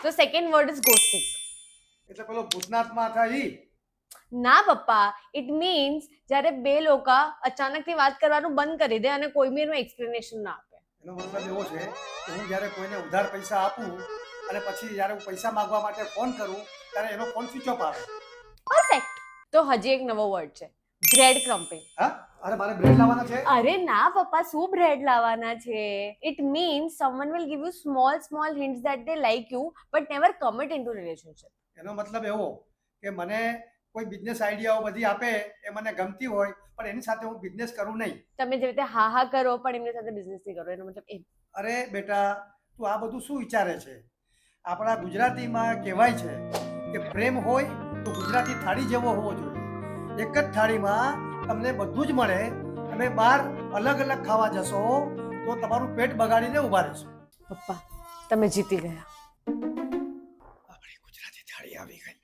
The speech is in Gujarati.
So second word is ghosting. એટલે પેલો ભૂતનાથમાં હતા ઈ? ના પપ્પા, ઇટ મીન્સ જ્યારે બે લોકો અચાનકથી વાત કરવાનું બંધ કરી દે અને કોઈ બી એનું એક્સપ્લેનેશન ના આપે. એનો મતલબ એવો છે કે હું જ્યારે કોઈને ઉધાર પૈસા આપું અને પછી જ્યારે હું પૈસા માંગવા માટે ફોન કરું ત્યારે એનો ફોન સ્વિચ ઓફ આવે. પરફેક્ટ. તો હજી એક નવો વર્ડ છે, બ્રેડ ક્રમ્પિંગ. હા, અરે મારે બ્રેડ લાવવાના છે. અરે ના પપ્પા, શું બ્રેડ લાવવાના છે? It means someone will give you small hints that they like you but never commit into relationship. એનો મતલબ એવો કે મને કોઈ બિઝનેસ આઈડિયાઓ બધી આપે એ મને ગમતી હોય પણ એની સાથે હું બિઝનેસ કરું નહીં. તમે જે રીતે હા હા કરો પણ એમની સાથે બિઝનેસ નહીં કરો, એનો મતલબ એ. અરે બેટા, તું આ બધું શું વિચારે છે? આપણા ગુજરાતીમાં કહેવાય છે કે પ્રેમ હોય તો ગુજરાતી થાળી જેવો હોવો જોઈએ. એક જ થાળીમાં તમને બધું જ મળે. તમે બહાર અલગ અલગ ખાવા જશો તો તમારું પેટ બગાડીને ઊભા રહેશો. પપ્પા, તમે જીતી ગયા. આપણી ગુજરાતી થાળી આવી ગઈ.